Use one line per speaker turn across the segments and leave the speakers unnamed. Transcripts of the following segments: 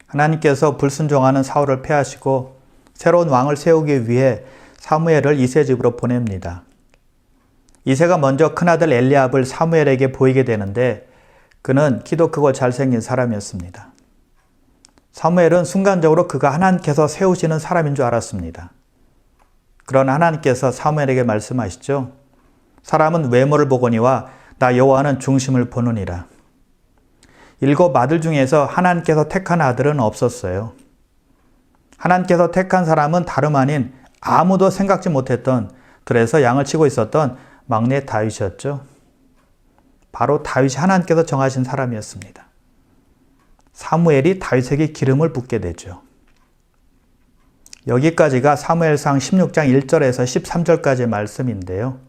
하나님께서 불순종하는 사울을 패하시고 새로운 왕을 세우기 위해 사무엘을 이세 집으로 보냅니다. 이세가 먼저 큰아들 엘리압을 사무엘에게 보이게 되는데 그는 키도 크고 잘생긴 사람이었습니다. 사무엘은 순간적으로 그가 하나님께서 세우시는 사람인 줄 알았습니다. 그러나 하나님께서 사무엘에게 말씀하시죠. 사람은 외모를 보거니와 나 여호와는 중심을 보느니라. 7 아들 중에서 하나님께서 택한 아들은 없었어요. 하나님께서 택한 사람은 다름 아닌 아무도 생각지 못했던 들에서 양을 치고 있었던 막내 다윗이었죠. 바로 다윗이 하나님께서 정하신 사람이었습니다. 사무엘이 다윗에게 기름을 붓게 되죠. 여기까지가 사무엘상 16장 1절에서 13절까지의 말씀인데요.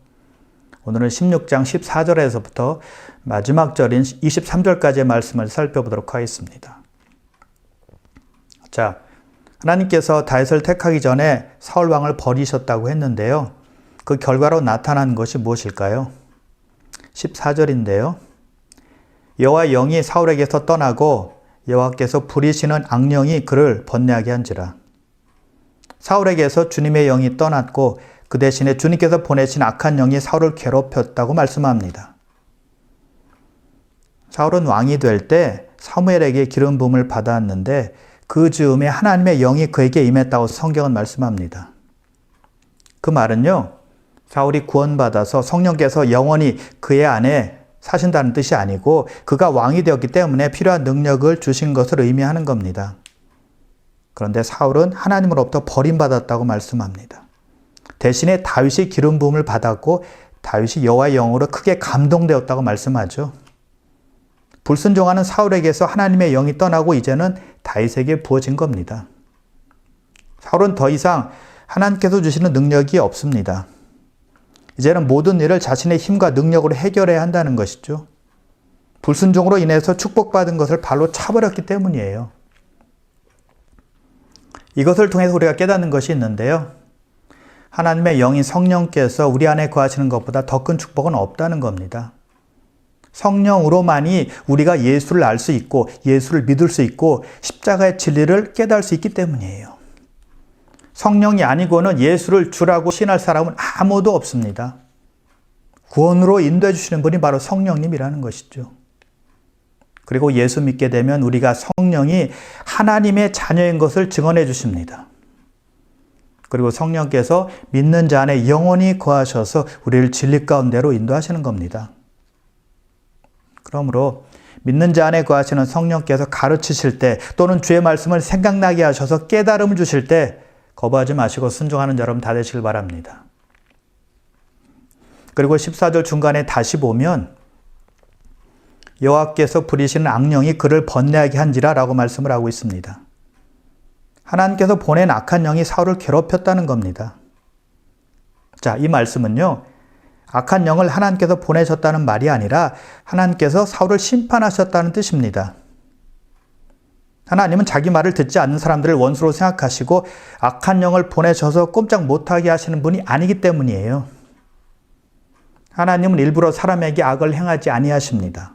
오늘은 16장 14절에서부터 마지막 절인 23절까지의 말씀을 살펴보도록 하겠습니다. 자, 하나님께서 다윗을 택하기 전에 사울 왕을 버리셨다고 했는데요. 그 결과로 나타난 것이 무엇일까요? 14절인데요. 여호와의 영이 사울에게서 떠나고 여호와께서 부리시는 악령이 그를 번뇌하게 한지라. 사울에게서 주님의 영이 떠났고 그 대신에 주님께서 보내신 악한 영이 사울을 괴롭혔다고 말씀합니다. 사울은 왕이 될 때 사무엘에게 기름 부음을 받았는데 그 즈음에 하나님의 영이 그에게 임했다고 성경은 말씀합니다. 그 말은요, 사울이 구원받아서 성령께서 영원히 그의 안에 사신다는 뜻이 아니고 그가 왕이 되었기 때문에 필요한 능력을 주신 것을 의미하는 겁니다. 그런데 사울은 하나님으로부터 버림받았다고 말씀합니다. 대신에 다윗이 기름 부음을 받았고 다윗이 여호와의 영으로 크게 감동되었다고 말씀하죠. 불순종하는 사울에게서 하나님의 영이 떠나고 이제는 다윗에게 부어진 겁니다. 사울은 더 이상 하나님께서 주시는 능력이 없습니다. 이제는 모든 일을 자신의 힘과 능력으로 해결해야 한다는 것이죠. 불순종으로 인해서 축복받은 것을 발로 차버렸기 때문이에요. 이것을 통해서 우리가 깨닫는 것이 있는데요. 하나님의 영인 성령께서 우리 안에 거하시는 것보다 더 큰 축복은 없다는 겁니다. 성령으로만이 우리가 예수를 알 수 있고 예수를 믿을 수 있고 십자가의 진리를 깨달을 수 있기 때문이에요. 성령이 아니고는 예수를 주라고 신할 사람은 아무도 없습니다. 구원으로 인도해 주시는 분이 바로 성령님이라는 것이죠. 그리고 예수 믿게 되면 우리가 성령이 하나님의 자녀인 것을 증언해 주십니다. 그리고 성령께서 믿는 자 안에 영원히 거하셔서 우리를 진리 가운데로 인도하시는 겁니다. 그러므로 믿는 자 안에 거하시는 성령께서 가르치실 때 또는 주의 말씀을 생각나게 하셔서 깨달음을 주실 때 거부하지 마시고 순종하는 여러분 다 되시길 바랍니다. 그리고 14절 중간에 다시 보면 여호와께서 부리시는 악령이 그를 번뇌하게 한지라 라고 말씀을 하고 있습니다. 하나님께서 보낸 악한 영이 사울을 괴롭혔다는 겁니다. 자, 이 말씀은요, 악한 영을 하나님께서 보내셨다는 말이 아니라 하나님께서 사울을 심판하셨다는 뜻입니다. 하나님은 자기 말을 듣지 않는 사람들을 원수로 생각하시고 악한 영을 보내셔서 꼼짝 못하게 하시는 분이 아니기 때문이에요. 하나님은 일부러 사람에게 악을 행하지 아니하십니다.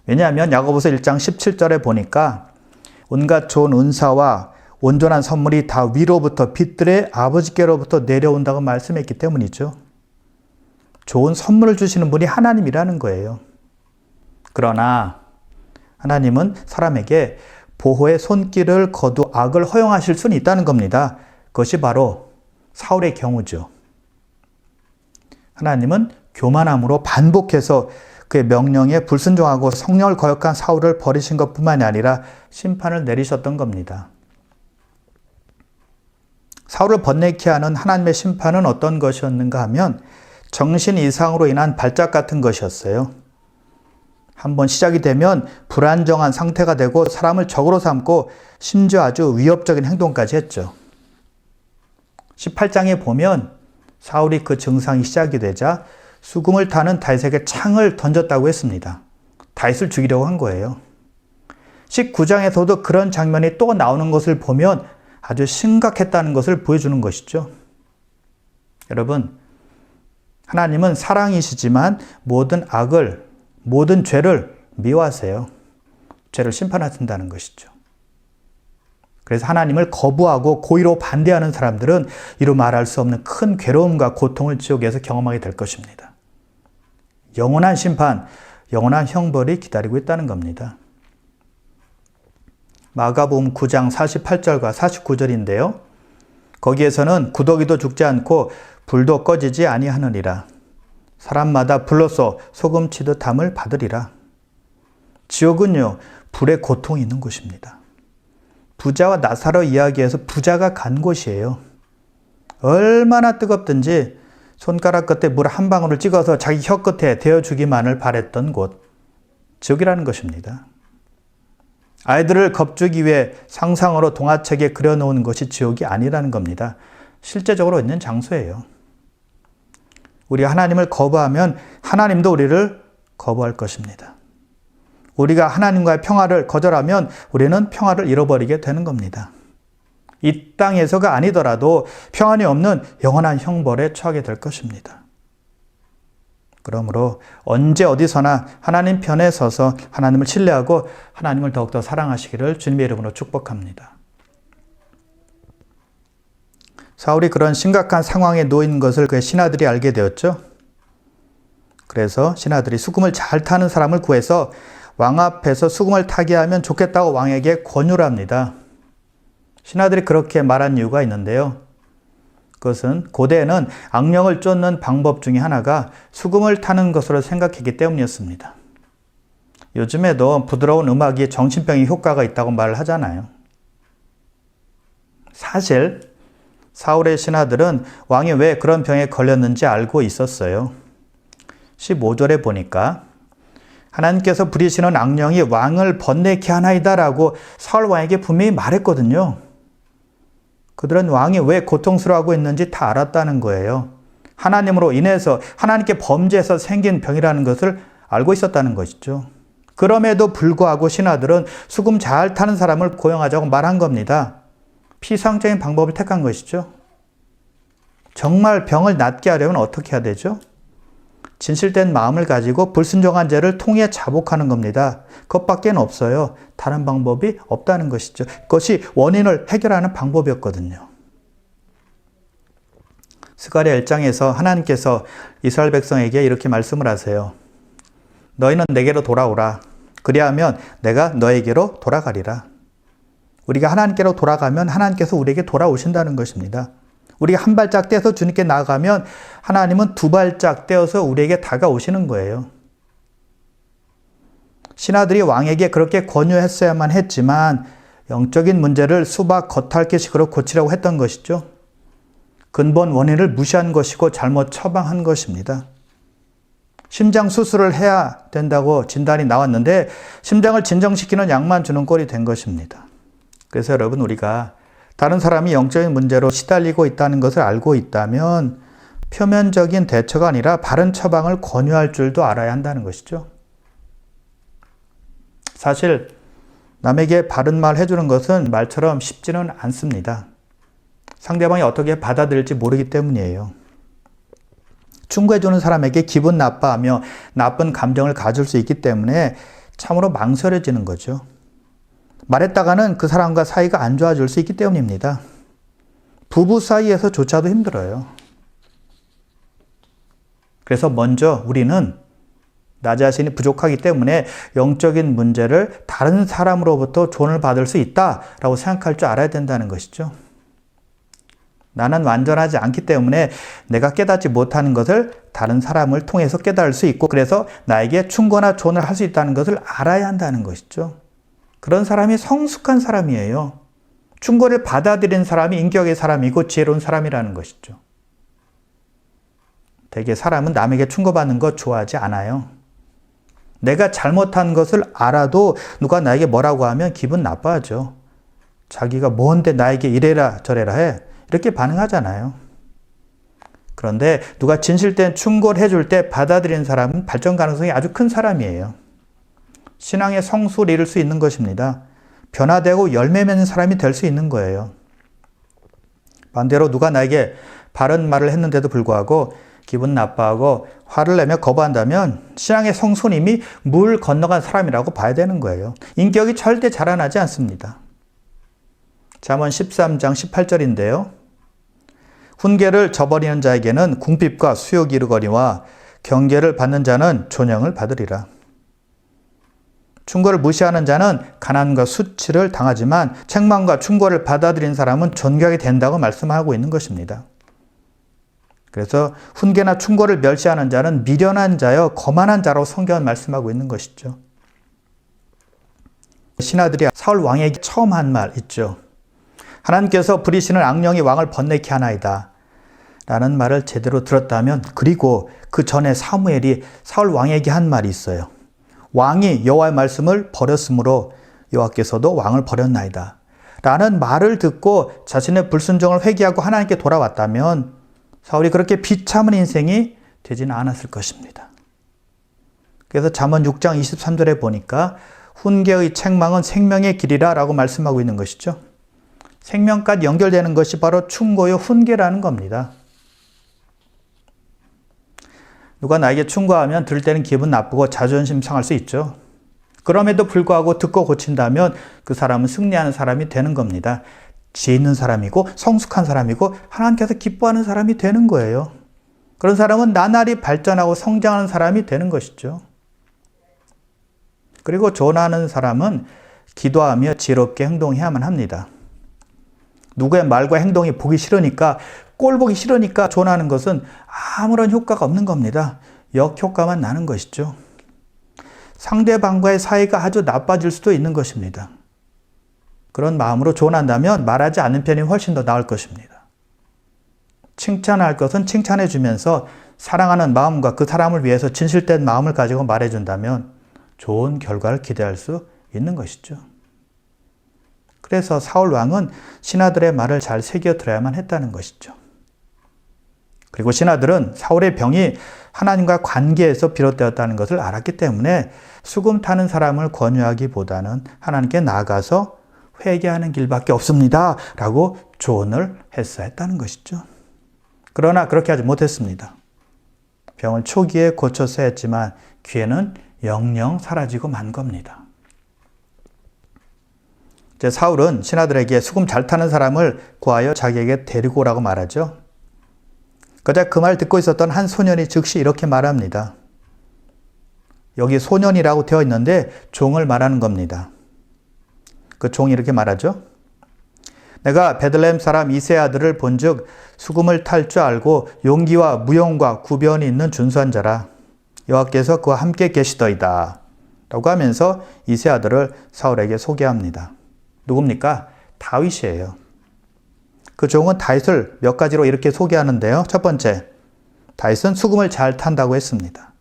왜냐하면 야고보서 1장 17절에 보니까 온갖 좋은 은사와 온전한 선물이 다 위로부터 빛들의 아버지께로부터 내려온다고 말씀했기 때문이죠. 좋은 선물을 주시는 분이 하나님이라는 거예요. 그러나 하나님은 사람에게 보호의 손길을 거두 악을 허용하실 수는 있다는 겁니다. 그것이 바로 사울의 경우죠. 하나님은 교만함으로 반복해서 그의 명령에 불순종하고 성령을 거역한 사울을 버리신 것뿐만이 아니라 심판을 내리셨던 겁니다. 사울을 번뇌케 하는 하나님의 심판은 어떤 것이었는가 하면 정신 이상으로 인한 발작 같은 것이었어요. 한번 시작이 되면 불안정한 상태가 되고 사람을 적으로 삼고 심지어 아주 위협적인 행동까지 했죠. 18장에 보면 사울이 그 증상이 시작이 되자 수금을 타는 다윗에게 창을 던졌다고 했습니다. 다윗을 죽이려고 한 거예요. 19장에서도 그런 장면이 또 나오는 것을 보면 아주 심각했다는 것을 보여주는 것이죠. 여러분, 하나님은 사랑이시지만 모든 죄를 미워하세요. 죄를 심판하신다는 것이죠. 그래서 하나님을 거부하고 고의로 반대하는 사람들은 이루 말할 수 없는 큰 괴로움과 고통을 지옥에서 경험하게 될 것입니다. 영원한 심판, 영원한 형벌이 기다리고 있다는 겁니다. 마가복음 9장 48절과 49절인데요. 거기에서는 구더기도 죽지 않고 불도 꺼지지 아니하느니라. 사람마다 불로써 소금치듯 함을 받으리라. 지옥은요, 불의 고통이 있는 곳입니다. 부자와 나사로 이야기에서 부자가 간 곳이에요. 얼마나 뜨겁든지 손가락 끝에 물 한 방울을 찍어서 자기 혀 끝에 대어주기만을 바랬던 곳, 지옥이라는 것입니다. 아이들을 겁주기 위해 상상으로 동화책에 그려놓은 것이 지옥이 아니라는 겁니다. 실제적으로 있는 장소예요. 우리가 하나님을 거부하면 하나님도 우리를 거부할 것입니다. 우리가 하나님과의 평화를 거절하면 우리는 평화를 잃어버리게 되는 겁니다. 이 땅에서가 아니더라도 평안이 없는 영원한 형벌에 처하게 될 것입니다. 그러므로 언제 어디서나 하나님 편에 서서 하나님을 신뢰하고 하나님을 더욱더 사랑하시기를 주님의 이름으로 축복합니다. 사울이 그런 심각한 상황에 놓인 것을 그의 신하들이 알게 되었죠. 그래서 신하들이 수금을 잘 타는 사람을 구해서 왕 앞에서 수금을 타게 하면 좋겠다고 왕에게 권유를 합니다. 신하들이 그렇게 말한 이유가 있는데요. 그것은 고대에는 악령을 쫓는 방법 중에 하나가 수금을 타는 것으로 생각했기 때문이었습니다. 요즘에도 부드러운 음악이 정신병에 효과가 있다고 말을 하잖아요. 사실 사울의 신하들은 왕이 왜 그런 병에 걸렸는지 알고 있었어요. 15절에 보니까 하나님께서 부리시는 악령이 왕을 번뇌케 하나이다라고 사울 왕에게 분명히 말했거든요. 그들은 왕이 왜 고통스러워하고 있는지 다 알았다는 거예요. 하나님으로 인해서 하나님께 범죄해서 생긴 병이라는 것을 알고 있었다는 것이죠. 그럼에도 불구하고 신하들은 수금 잘 타는 사람을 고용하자고 말한 겁니다. 피상적인 방법을 택한 것이죠. 정말 병을 낫게 하려면 어떻게 해야 되죠? 진실된 마음을 가지고 불순종한 죄를 통해 자복하는 겁니다. 그것밖에 없어요. 다른 방법이 없다는 것이죠. 그것이 원인을 해결하는 방법이었거든요. 스가랴 1장에서 하나님께서 이스라엘 백성에게 이렇게 말씀을 하세요. 너희는 내게로 돌아오라. 그리하면 내가 너에게로 돌아가리라. 우리가 하나님께로 돌아가면 하나님께서 우리에게 돌아오신다는 것입니다. 우리가 한 발짝 떼서 주님께 나아가면 하나님은 두 발짝 떼어서 우리에게 다가오시는 거예요. 신하들이 왕에게 그렇게 권유했어야만 했지만 영적인 문제를 수박 겉핥기식으로 고치려고 했던 것이죠. 근본 원인을 무시한 것이고 잘못 처방한 것입니다. 심장 수술을 해야 된다고 진단이 나왔는데 심장을 진정시키는 약만 주는 꼴이 된 것입니다. 그래서 여러분, 우리가 다른 사람이 영적인 문제로 시달리고 있다는 것을 알고 있다면 표면적인 대처가 아니라 바른 처방을 권유할 줄도 알아야 한다는 것이죠. 사실 남에게 바른 말 해주는 것은 말처럼 쉽지는 않습니다. 상대방이 어떻게 받아들일지 모르기 때문이에요. 충고해주는 사람에게 기분 나빠하며 나쁜 감정을 가질 수 있기 때문에 참으로 망설여지는 거죠. 말했다가는 그 사람과 사이가 안 좋아질 수 있기 때문입니다. 부부 사이에서조차도 힘들어요. 그래서 먼저 우리는 나 자신이 부족하기 때문에 영적인 문제를 다른 사람으로부터 조언을 받을 수 있다라고 생각할 줄 알아야 된다는 것이죠. 나는 완전하지 않기 때문에 내가 깨닫지 못하는 것을 다른 사람을 통해서 깨달을 수 있고, 그래서 나에게 충고나 조언을 할 수 있다는 것을 알아야 한다는 것이죠. 그런 사람이 성숙한 사람이에요. 충고를 받아들이는 사람이 인격의 사람이고 지혜로운 사람이라는 것이죠. 대개 사람은 남에게 충고받는 것 좋아하지 않아요. 내가 잘못한 것을 알아도 누가 나에게 뭐라고 하면 기분 나빠하죠. 자기가 뭔데 나에게 이래라 저래라 해. 이렇게 반응하잖아요. 그런데 누가 진실된 충고를 해줄 때 받아들이는 사람은 발전 가능성이 아주 큰 사람이에요. 신앙의 성수를 이룰 수 있는 것입니다. 변화되고 열매 맺는 사람이 될 수 있는 거예요. 반대로 누가 나에게 바른 말을 했는데도 불구하고 기분 나빠하고 화를 내며 거부한다면 신앙의 성수는 이미 물 건너간 사람이라고 봐야 되는 거예요. 인격이 절대 자라나지 않습니다. 잠언 13장 18절인데요. 훈계를 저버리는 자에게는 궁핍과 수욕이 이르거니와 경계를 받는 자는 존영을 받으리라. 충고를 무시하는 자는 가난과 수치를 당하지만 책망과 충고를 받아들인 사람은 존귀하게 된다고 말씀하고 있는 것입니다. 그래서 훈계나 충고를 멸시하는 자는 미련한 자여 거만한 자라고 성경은 말씀하고 있는 것이죠. 신하들이 사울 왕에게 처음 한 말 있죠. 하나님께서 부리시는 악령이 왕을 번뇌케 하나이다 라는 말을 제대로 들었다면, 그리고 그 전에 사무엘이 사울 왕에게 한 말이 있어요. 왕이 여호와의 말씀을 버렸으므로 여호와께서도 왕을 버렸나이다 라는 말을 듣고 자신의 불순종을 회개하고 하나님께 돌아왔다면 사울이 그렇게 비참한 인생이 되지는 않았을 것입니다. 그래서 잠언 6장 23절에 보니까 훈계의 책망은 생명의 길이라 라고 말씀하고 있는 것이죠. 생명까지 연결되는 것이 바로 충고요 훈계라는 겁니다. 누가 나에게 충고하면 들을 때는 기분 나쁘고 자존심 상할 수 있죠. 그럼에도 불구하고 듣고 고친다면 그 사람은 승리하는 사람이 되는 겁니다. 지혜 있는 사람이고 성숙한 사람이고 하나님께서 기뻐하는 사람이 되는 거예요. 그런 사람은 나날이 발전하고 성장하는 사람이 되는 것이죠. 그리고 조언하는 사람은 기도하며 지혜롭게 행동해야만 합니다. 누구의 말과 행동이 보기 싫으니까, 꼴 보기 싫으니까 조언하는 것은 아무런 효과가 없는 겁니다. 역효과만 나는 것이죠. 상대방과의 사이가 아주 나빠질 수도 있는 것입니다. 그런 마음으로 조언한다면 말하지 않는 편이 훨씬 더 나을 것입니다. 칭찬할 것은 칭찬해 주면서 사랑하는 마음과 그 사람을 위해서 진실된 마음을 가지고 말해준다면 좋은 결과를 기대할 수 있는 것이죠. 그래서 사울 왕은 신하들의 말을 잘 새겨 들어야만 했다는 것이죠. 그리고 신하들은 사울의 병이 하나님과 관계에서 비롯되었다는 것을 알았기 때문에 수금 타는 사람을 권유하기보다는 하나님께 나아가서 회개하는 길밖에 없습니다 라고 조언을 했어야 했다는 것이죠. 그러나 그렇게 하지 못했습니다. 병을 초기에 고쳤어야 했지만 기회는 영영 사라지고 만 겁니다. 이제 사울은 신하들에게 수금 잘 타는 사람을 구하여 자기에게 데리고 오라고 말하죠. 그러자 그 말 듣고 있었던 한 소년이 즉시 이렇게 말합니다. 여기 소년이라고 되어 있는데 종을 말하는 겁니다. 그 종이 이렇게 말하죠. 내가 베들레헴 사람 이새의 아들을 본즉 수금을 탈 줄 알고 용기와 무용과 구변이 있는 준수한 자라. 여호와께서 그와 함께 계시더이다 라고 하면서 이새의 아들을 사울에게 소개합니다. 누굽니까? 다윗이에요. 그 종은 다윗을 몇 가지로 이렇게 소개하는데요. 첫 번째, 다윗은 수금을 잘 탄다고 했습니다.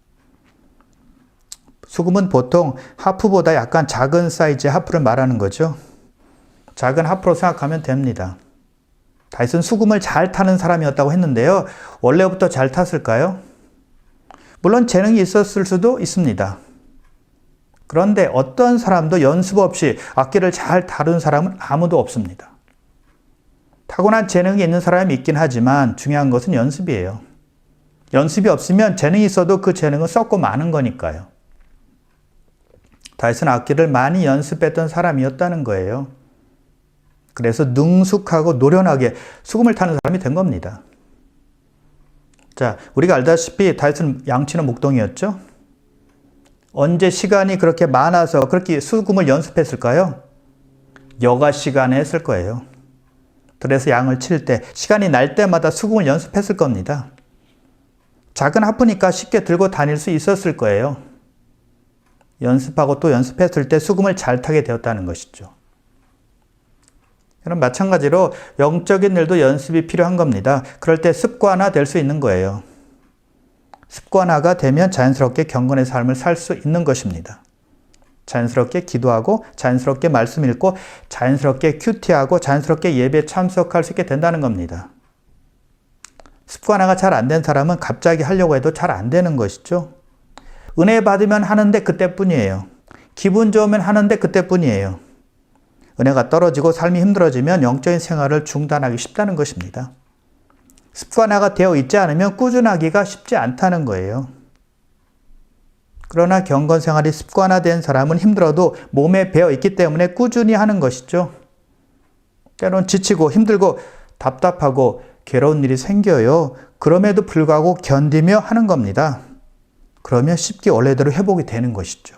수금은 보통 하프보다 약간 작은 사이즈의 하프를 말하는 거죠. 작은 하프로 생각하면 됩니다. 다윗은 수금을 잘 타는 사람이었다고 했는데요. 원래부터 잘 탔을까요? 물론 재능이 있었을 수도 있습니다. 그런데 어떤 사람도 연습 없이 악기를 잘 다룬 사람은 아무도 없습니다. 타고난 재능이 있는 사람이 있긴 하지만 중요한 것은 연습이에요. 연습이 없으면 재능이 있어도 그 재능은 썩고 마는 거니까요. 다윗은 악기를 많이 연습했던 사람이었다는 거예요. 그래서 능숙하고 노련하게 수금을 타는 사람이 된 겁니다. 자, 우리가 알다시피 다윗은 양치는 목동이었죠. 언제 시간이 그렇게 많아서 그렇게 수금을 연습했을까요? 여가 시간에 했을 거예요. 그래서 양을 칠 때, 시간이 날 때마다 수금을 연습했을 겁니다. 작은 하프니까 쉽게 들고 다닐 수 있었을 거예요. 연습하고 또 연습했을 때 수금을 잘 타게 되었다는 것이죠. 그럼 마찬가지로 영적인 일도 연습이 필요한 겁니다. 그럴 때 습관화 될 수 있는 거예요. 습관화가 되면 자연스럽게 경건의 삶을 살 수 있는 것입니다. 자연스럽게 기도하고 자연스럽게 말씀 읽고 자연스럽게 큐티하고 자연스럽게 예배에 참석할 수 있게 된다는 겁니다. 습관화가 잘 안 된 사람은 갑자기 하려고 해도 잘 안 되는 것이죠. 은혜 받으면 하는데 그때뿐이에요. 기분 좋으면 하는데 그때뿐이에요. 은혜가 떨어지고 삶이 힘들어지면 영적인 생활을 중단하기 쉽다는 것입니다. 습관화가 되어 있지 않으면 꾸준하기가 쉽지 않다는 거예요. 그러나 경건 생활이 습관화된 사람은 힘들어도 몸에 배어 있기 때문에 꾸준히 하는 것이죠. 때론 지치고 힘들고 답답하고 괴로운 일이 생겨요. 그럼에도 불구하고 견디며 하는 겁니다. 그러면 쉽게 원래대로 회복이 되는 것이죠.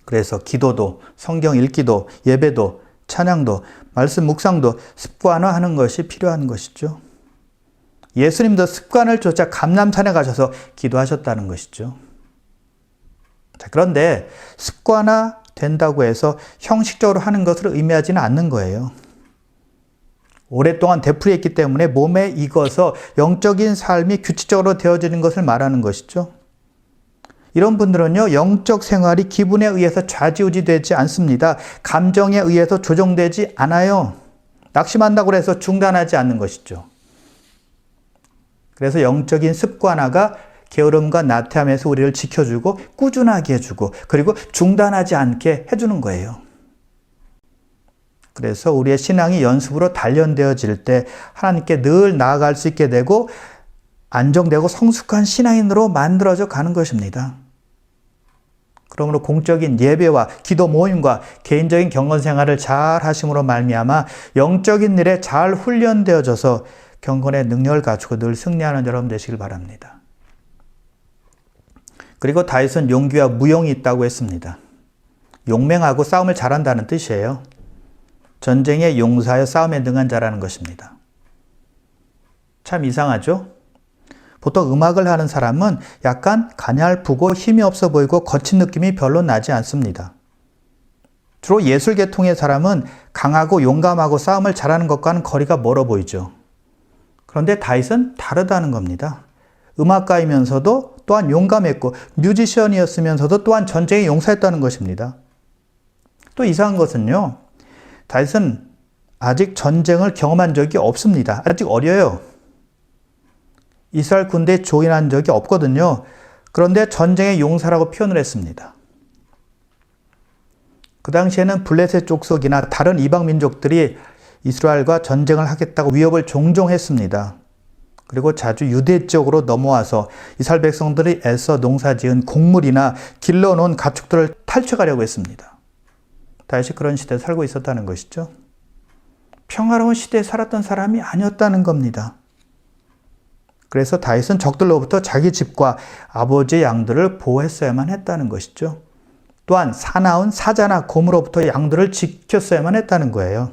그래서 기도도, 성경 읽기도, 예배도, 찬양도, 말씀 묵상도 습관화하는 것이 필요한 것이죠. 예수님도 습관을 쫓아 감람산에 가셔서 기도하셨다는 것이죠. 자, 그런데 습관화 된다고 해서 형식적으로 하는 것을 의미하지는 않는 거예요. 오랫동안 되풀이했기 때문에 몸에 익어서 영적인 삶이 규칙적으로 되어지는 것을 말하는 것이죠. 이런 분들은요, 영적 생활이 기분에 의해서 좌지우지되지 않습니다. 감정에 의해서 조정되지 않아요. 낙심한다고 해서 중단하지 않는 것이죠. 그래서 영적인 습관화가 게으름과 나태함에서 우리를 지켜주고 꾸준하게 해주고 그리고 중단하지 않게 해주는 거예요. 그래서 우리의 신앙이 연습으로 단련되어질 때 하나님께 늘 나아갈 수 있게 되고 안정되고 성숙한 신앙인으로 만들어져 가는 것입니다. 그러므로 공적인 예배와 기도 모임과 개인적인 경건 생활을 잘 하심으로 말미암아 영적인 일에 잘 훈련되어져서 경건의 능력을 갖추고 늘 승리하는 여러분 되시길 바랍니다. 그리고 다윗은 용기와 무용이 있다고 했습니다. 용맹하고 싸움을 잘한다는 뜻이에요. 전쟁에 용사여 싸움에 능한 자라는 것입니다. 참 이상하죠? 보통 음악을 하는 사람은 약간 가냘프고 힘이 없어 보이고 거친 느낌이 별로 나지 않습니다. 주로 예술 계통의 사람은 강하고 용감하고 싸움을 잘하는 것과는 거리가 멀어 보이죠. 그런데 다윗은 다르다는 겁니다. 음악가이면서도 또한 용감했고 뮤지션이었으면서도 또한 전쟁의 용사였다는 것입니다. 또 이상한 것은요. 다윗은 아직 전쟁을 경험한 적이 없습니다. 아직 어려요. 이스라엘 군대에 조인한 적이 없거든요. 그런데 전쟁의 용사라고 표현을 했습니다. 그 당시에는 블레셋 족속이나 다른 이방 민족들이 이스라엘과 전쟁을 하겠다고 위협을 종종 했습니다. 그리고 자주 유대 쪽으로 넘어와서 이스라엘 백성들이 애써 농사지은 곡물이나 길러놓은 가축들을 탈취하려고 했습니다. 다윗이 그런 시대에 살고 있었다는 것이죠. 평화로운 시대에 살았던 사람이 아니었다는 겁니다. 그래서 다윗은 적들로부터 자기 집과 아버지의 양들을 보호했어야만 했다는 것이죠. 또한 사나운 사자나 곰으로부터 양들을 지켰어야만 했다는 거예요.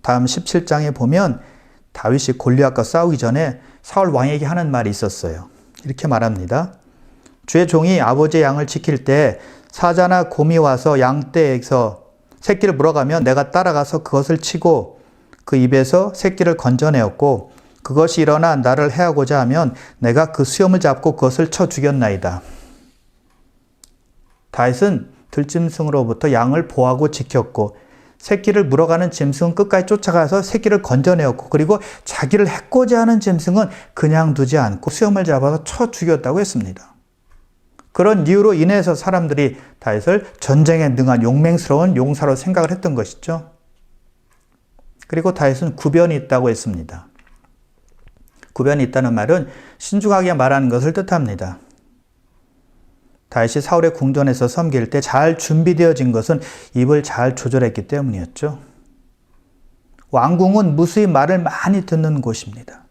다음 17장에 보면 다윗이 골리앗과 싸우기 전에 사울 왕에게 하는 말이 있었어요. 이렇게 말합니다. 주의 종이 아버지의 양을 지킬 때 사자나 곰이 와서 양떼에서 새끼를 물어가면 내가 따라가서 그것을 치고 그 입에서 새끼를 건져내었고 그것이 일어나 나를 해하고자 하면 내가 그 수염을 잡고 그것을 쳐 죽였나이다. 다윗은 들짐승으로부터 양을 보호하고 지켰고 새끼를 물어가는 짐승은 끝까지 쫓아가서 새끼를 건져내었고 그리고 자기를 해코자 하는 짐승은 그냥 두지 않고 수염을 잡아서 쳐 죽였다고 했습니다. 그런 이유로 인해서 사람들이 다윗을 전쟁에 능한 용맹스러운 용사로 생각을 했던 것이죠. 그리고 다윗은 구변이 있다고 했습니다. 구변이 있다는 말은 신중하게 말하는 것을 뜻합니다. 다윗이 사울의 궁전에서 섬길 때 잘 준비되어진 것은 입을 잘 조절했기 때문이었죠. 왕궁은 무수히 말을 많이 듣는 곳입니다.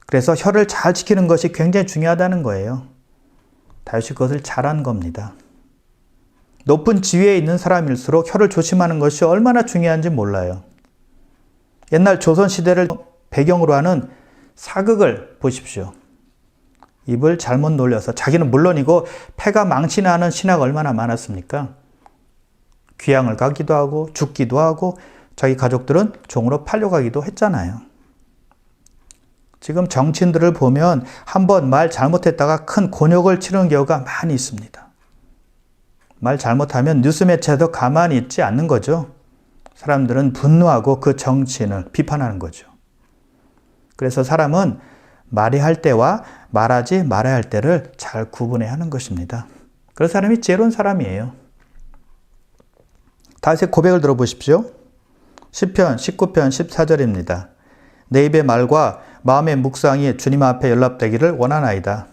그래서 혀를 잘 지키는 것이 굉장히 중요하다는 거예요. 다윗이 그것을 잘한 겁니다. 높은 지위에 있는 사람일수록 혀를 조심하는 것이 얼마나 중요한지 몰라요. 옛날 조선시대를 배경으로 하는 사극을 보십시오. 입을 잘못 놀려서 자기는 물론이고 패가 망신하는 신하가 얼마나 많았습니까? 귀양을 가기도 하고 죽기도 하고 자기 가족들은 종으로 팔려가기도 했잖아요. 지금 정치인들을 보면 한번 말 잘못했다가 큰 곤욕을 치르는 경우가 많이 있습니다. 말 잘못하면 뉴스 매체도 가만히 있지 않는 거죠. 사람들은 분노하고 그 정치인을 비판하는 거죠. 그래서 사람은 말해야 할 때와 말하지 말아야 할 때를 잘 구분해야 하는 것입니다. 그런 사람이 지혜로운 사람이에요. 다윗의 고백을 들어보십시오. 시편 19편 14절입니다. 내 입의 말과 마음의 묵상이 주님 앞에 연락되기를 원하나이다.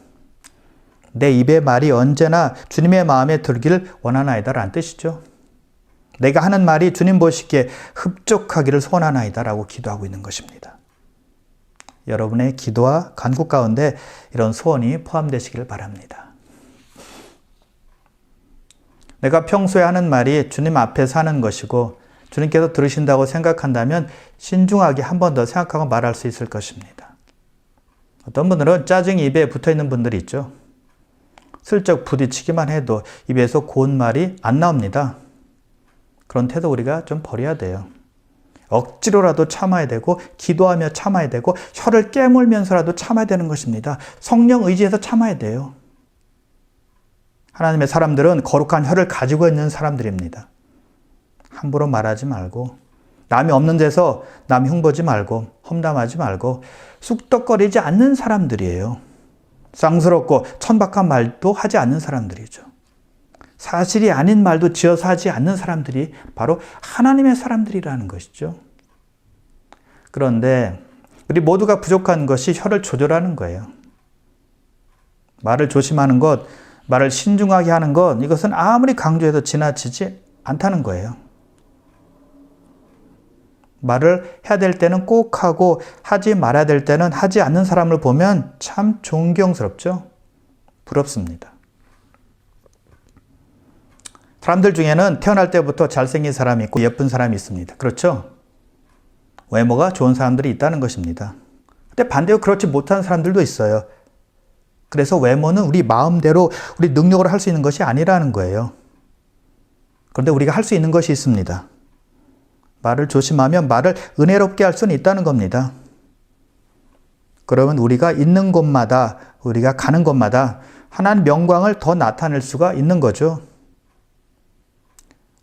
내 입의 말이 언제나 주님의 마음에 들기를 원하나이다 라는 뜻이죠. 내가 하는 말이 주님 보시기에 흡족하기를 소원하나이다 라고 기도하고 있는 것입니다. 여러분의 기도와 간구 가운데 이런 소원이 포함되시기를 바랍니다. 내가 평소에 하는 말이 주님 앞에서 하는 것이고 주님께서 들으신다고 생각한다면 신중하게 한 번 더 생각하고 말할 수 있을 것입니다. 어떤 분들은 짜증이 입에 붙어있는 분들이 있죠. 슬쩍 부딪히기만 해도 입에서 고운 말이 안 나옵니다. 그런 태도 우리가 좀 버려야 돼요. 억지로라도 참아야 되고 기도하며 참아야 되고 혀를 깨물면서라도 참아야 되는 것입니다. 성령 의지해서 참아야 돼요. 하나님의 사람들은 거룩한 혀를 가지고 있는 사람들입니다. 함부로 말하지 말고 남이 없는 데서 남 흉보지 말고 험담하지 말고 쑥덕거리지 않는 사람들이에요. 쌍스럽고 천박한 말도 하지 않는 사람들이죠. 사실이 아닌 말도 지어서 하지 않는 사람들이 바로 하나님의 사람들이라는 것이죠. 그런데 우리 모두가 부족한 것이 혀를 조절하는 거예요. 말을 조심하는 것, 말을 신중하게 하는 것, 이것은 아무리 강조해도 지나치지 않다는 거예요. 말을 해야 될 때는 꼭 하고 하지 말아야 될 때는 하지 않는 사람을 보면 참 존경스럽죠? 부럽습니다. 사람들 중에는 태어날 때부터 잘생긴 사람이 있고 예쁜 사람이 있습니다. 그렇죠? 외모가 좋은 사람들이 있다는 것입니다. 근데 반대로 그렇지 못한 사람들도 있어요. 그래서 외모는 우리 마음대로 우리 능력으로 할 수 있는 것이 아니라는 거예요. 그런데 우리가 할 수 있는 것이 있습니다. 말을 조심하면 말을 은혜롭게 할 수는 있다는 겁니다. 그러면 우리가 있는 곳마다, 우리가 가는 곳마다 하나님 영광을 더 나타낼 수가 있는 거죠.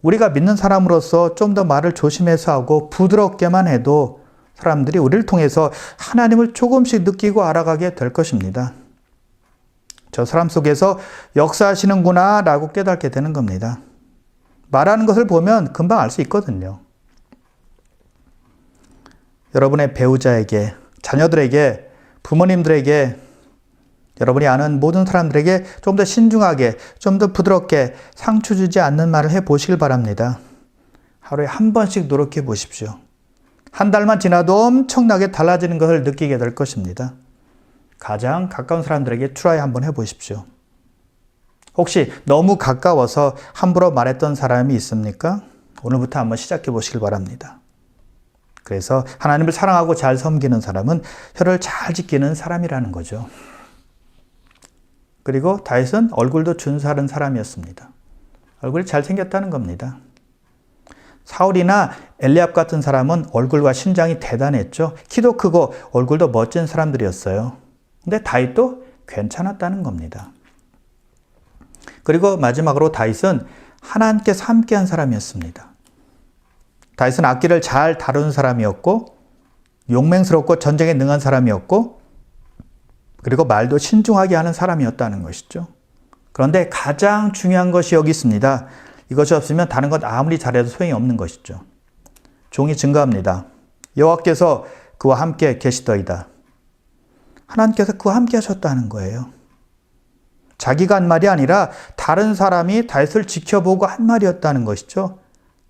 우리가 믿는 사람으로서 좀 더 말을 조심해서 하고 부드럽게만 해도 사람들이 우리를 통해서 하나님을 조금씩 느끼고 알아가게 될 것입니다. 저 사람 속에서 역사하시는구나 라고 깨닫게 되는 겁니다. 말하는 것을 보면 금방 알 수 있거든요. 여러분의 배우자에게, 자녀들에게, 부모님들에게, 여러분이 아는 모든 사람들에게 좀 더 신중하게, 좀 더 부드럽게 상처 주지 않는 말을 해보시길 바랍니다. 하루에 한 번씩 노력해 보십시오. 한 달만 지나도 엄청나게 달라지는 것을 느끼게 될 것입니다. 가장 가까운 사람들에게 트라이 한번 해보십시오. 혹시 너무 가까워서 함부로 말했던 사람이 있습니까? 오늘부터 한번 시작해 보시길 바랍니다. 그래서 하나님을 사랑하고 잘 섬기는 사람은 혀를 잘 지키는 사람이라는 거죠. 그리고 다윗은 얼굴도 준수한 사람이었습니다. 얼굴이 잘생겼다는 겁니다. 사울이나 엘리압 같은 사람은 얼굴과 신장이 대단했죠. 키도 크고 얼굴도 멋진 사람들이었어요. 근데 다윗도 괜찮았다는 겁니다. 그리고 마지막으로 다윗은 하나님께서 함께한 사람이었습니다. 다윗은 악기를 잘 다루는 사람이었고 용맹스럽고 전쟁에 능한 사람이었고 그리고 말도 신중하게 하는 사람이었다는 것이죠. 그런데 가장 중요한 것이 여기 있습니다. 이것이 없으면 다른 것 아무리 잘해도 소용이 없는 것이죠. 종이 증거합니다. 여호와께서 그와 함께 계시더이다. 하나님께서 그와 함께 하셨다는 거예요. 자기가 한 말이 아니라 다른 사람이 다윗을 지켜보고 한 말이었다는 것이죠.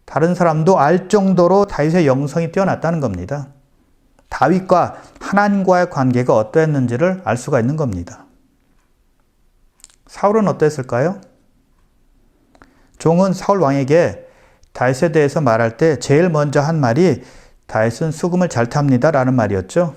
다른 사람도 알 정도로 다윗의 영성이 뛰어났다는 겁니다. 다윗과 하나님과의 관계가 어떠했는지를 알 수가 있는 겁니다. 사울은 어땠을까요? 종은 사울 왕에게 다윗에 대해서 말할 때 제일 먼저 한 말이 다윗은 수금을 잘 탑니다 라는 말이었죠.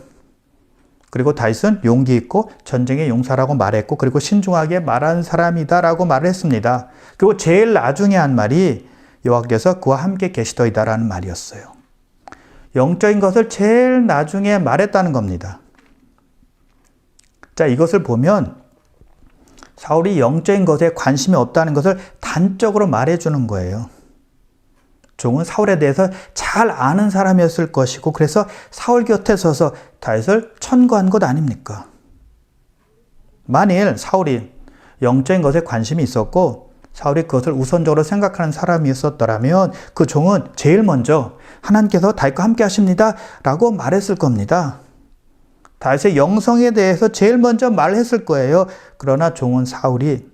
그리고 다윗은 용기 있고 전쟁의 용사라고 말했고 그리고 신중하게 말한 사람이다 라고 말을 했습니다. 그리고 제일 나중에 한 말이 여호와께서 그와 함께 계시더이다 라는 말이었어요. 영적인 것을 제일 나중에 말했다는 겁니다. 자, 이것을 보면 사울이 영적인 것에 관심이 없다는 것을 단적으로 말해주는 거예요. 종은 사울에 대해서 잘 아는 사람이었을 것이고 그래서 사울 곁에 서서 다윗을 천거한 것 아닙니까? 만일 사울이 영적인 것에 관심이 있었고 사울이 그것을 우선적으로 생각하는 사람이었더라면 그 종은 제일 먼저 하나님께서 다윗과 함께 하십니다 라고 말했을 겁니다. 다윗의 영성에 대해서 제일 먼저 말했을 거예요. 그러나 종은 사울이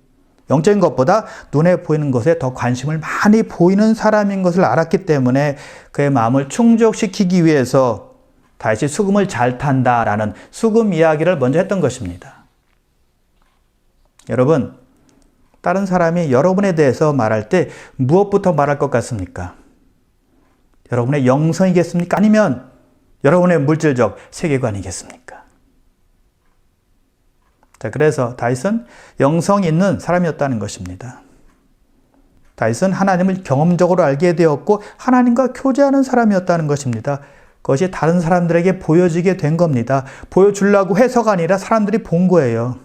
영적인 것보다 눈에 보이는 것에 더 관심을 많이 보이는 사람인 것을 알았기 때문에 그의 마음을 충족시키기 위해서 다윗이 수금을 잘 탄다라는 수금 이야기를 먼저 했던 것입니다. 여러분, 다른 사람이 여러분에 대해서 말할 때 무엇부터 말할 것 같습니까? 여러분의 영성이겠습니까? 아니면 여러분의 물질적 세계관이겠습니까? 자, 그래서 다윗은 영성이 있는 사람이었다는 것입니다. 다윗은 하나님을 경험적으로 알게 되었고 하나님과 교제하는 사람이었다는 것입니다. 그것이 다른 사람들에게 보여지게 된 겁니다. 보여주려고 해서가 아니라 사람들이 본 거예요.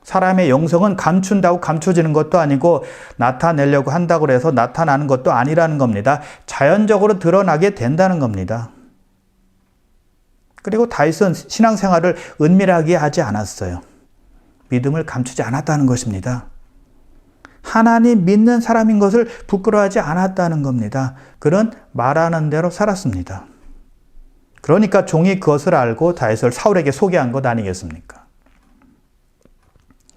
사람의 영성은 감춘다고 감춰지는 것도 아니고 나타내려고 한다고 해서 나타나는 것도 아니라는 겁니다. 자연적으로 드러나게 된다는 겁니다. 그리고 다윗은 신앙생활을 은밀하게 하지 않았어요. 믿음을 감추지 않았다는 것입니다. 하나님 믿는 사람인 것을 부끄러워하지 않았다는 겁니다. 그는 말하는 대로 살았습니다. 그러니까 종이 그것을 알고 다윗을 사울에게 소개한 것 아니겠습니까?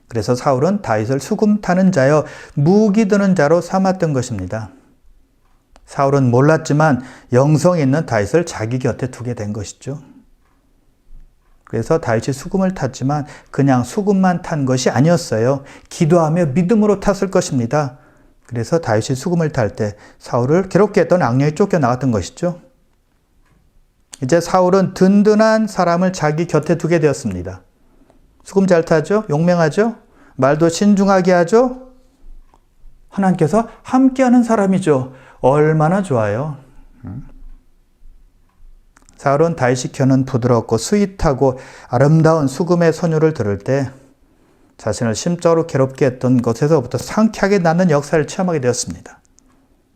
그래서 사울은 다윗을 수금 타는 자여 무기 드는 자로 삼았던 것입니다. 사울은 몰랐지만 영성 있는 다윗을 자기 곁에 두게 된 것이죠. 그래서 다윗이 수금을 탔지만 그냥 수금만 탄 것이 아니었어요. 기도하며 믿음으로 탔을 것입니다. 그래서 다윗이 수금을 탈 때 사울을 괴롭게 했던 악령이 쫓겨나갔던 것이죠. 이제 사울은 든든한 사람을 자기 곁에 두게 되었습니다. 수금 잘 타죠? 용맹하죠? 말도 신중하게 하죠? 하나님께서 함께하는 사람이죠. 얼마나 좋아요. 사울은 다윗이 켜는 부드럽고 스윗하고 아름다운 수금의 선율을 들을 때 자신을 심적으로 괴롭게 했던 것에서부터 상쾌하게 낫는 역사를 체험하게 되었습니다.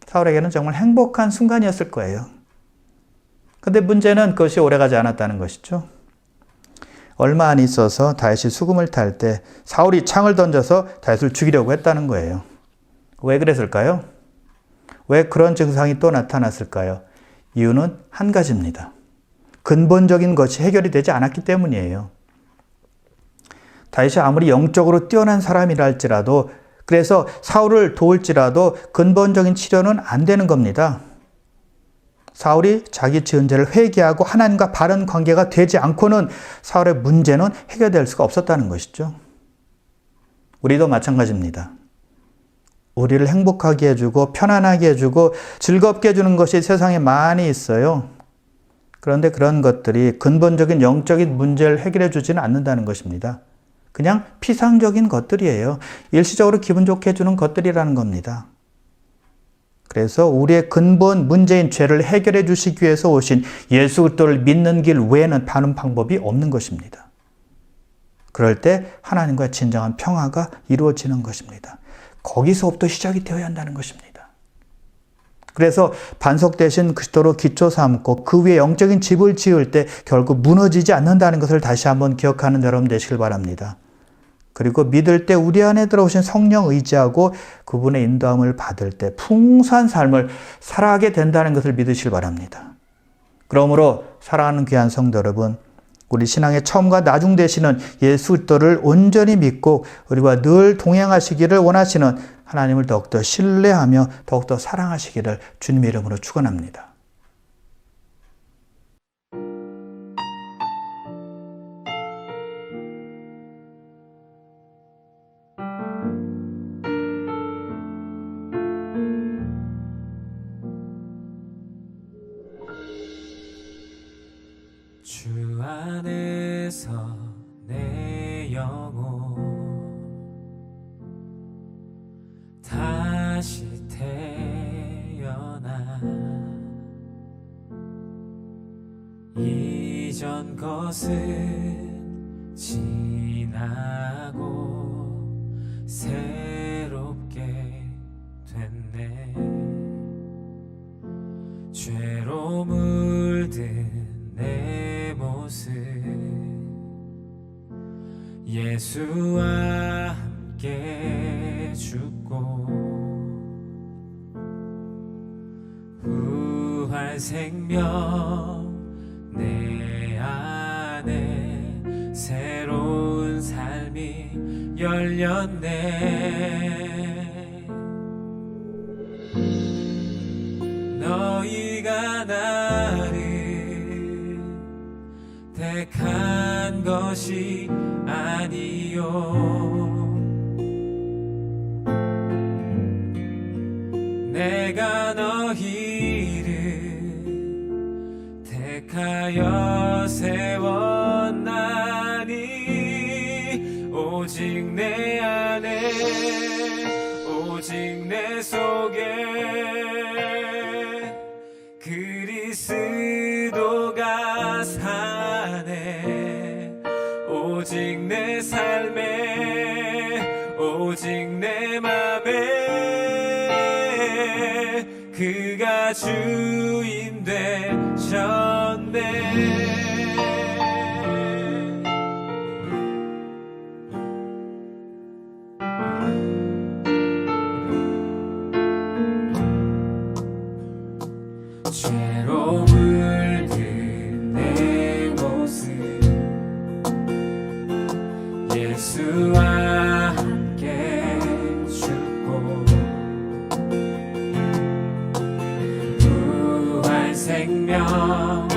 사울에게는 정말 행복한 순간이었을 거예요. 그런데 문제는 그것이 오래가지 않았다는 것이죠. 얼마 안 있어서 다윗이 수금을 탈 때 사울이 창을 던져서 다윗을 죽이려고 했다는 거예요. 왜 그랬을까요? 왜 그런 증상이 또 나타났을까요? 이유는 한 가지입니다. 근본적인 것이 해결이 되지 않았기 때문이에요. 다윗이 아무리 영적으로 뛰어난 사람이라 할지라도 그래서 사울을 도울지라도 근본적인 치료는 안 되는 겁니다. 사울이 자기 지은 죄를 회개하고 하나님과 바른 관계가 되지 않고는 사울의 문제는 해결될 수가 없었다는 것이죠. 우리도 마찬가지입니다. 우리를 행복하게 해주고 편안하게 해주고 즐겁게 해주는 것이 세상에 많이 있어요. 그런데 그런 것들이 근본적인 영적인 문제를 해결해 주지는 않는다는 것입니다. 그냥 피상적인 것들이에요. 일시적으로 기분 좋게 해주는 것들이라는 겁니다. 그래서 우리의 근본 문제인 죄를 해결해 주시기 위해서 오신 예수 그리스도를 믿는 길 외에는 다른 방법이 없는 것입니다. 그럴 때 하나님과 진정한 평화가 이루어지는 것입니다. 거기서부터 시작이 되어야 한다는 것입니다. 그래서 반석 대신 그리스도로 기초 삼고 그 위에 영적인 집을 지을 때 결국 무너지지 않는다는 것을 다시 한번 기억하는 여러분 되시길 바랍니다. 그리고 믿을 때 우리 안에 들어오신 성령 의지하고 그분의 인도함을 받을 때 풍성한 삶을 살아가게 된다는 것을 믿으시길 바랍니다. 그러므로 사랑하는 귀한 성도 여러분, 우리 신앙의 처음과 나중 되시는 예수 그리스도를 온전히 믿고 우리와 늘 동행하시기를 원하시는 하나님을 더욱더 신뢰하며 더욱더 사랑하시기를 주님의 이름으로 축원합니다.
주 안에서 내 영혼 다시 태어나 이전 것은 지나고 새롭게 됐네. 죄로 물든 내 모습 예수와 함께 죽고 부활 생명 내 안에 새로운 삶이 열려 열렸네. 너희가 나를 택한 것이 아니요 내가 너희를 택하여 세웠나니 오직 내 안에 오직 내 속에 그리스도가 사네 오직 내 삶에 오직 내 맘에 그가 주인 되셨네. 죄로 물든 내 모습 예수와 함께 죽고 부활 생명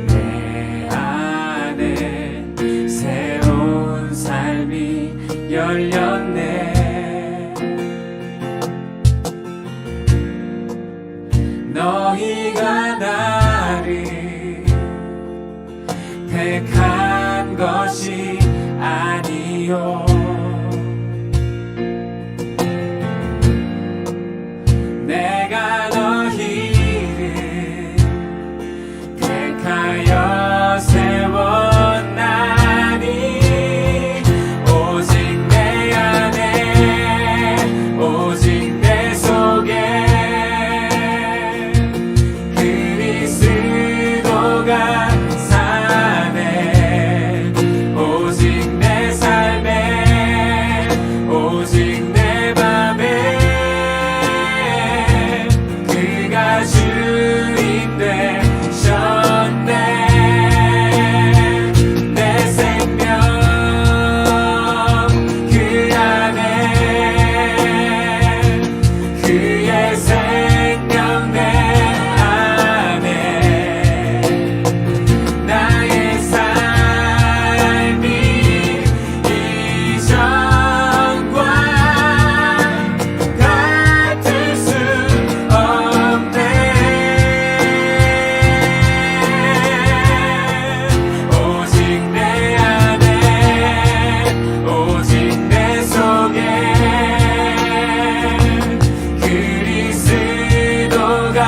내 안에 새로운 삶이 열렸네. 너희가 나를 택한 것이 아니요 내가 너희를 택하여 세웠나니 오직 내 안에 오직 내 속에 그리스도가 사네 오직 내 삶에 오직 내 맘에 그가 주인 되셨네. 내 생명 그 안에 그의 생명 내 안에 나의 삶이 이전과 같을 수 없네. 오직 내 안에 오직 내 속에 그리스도가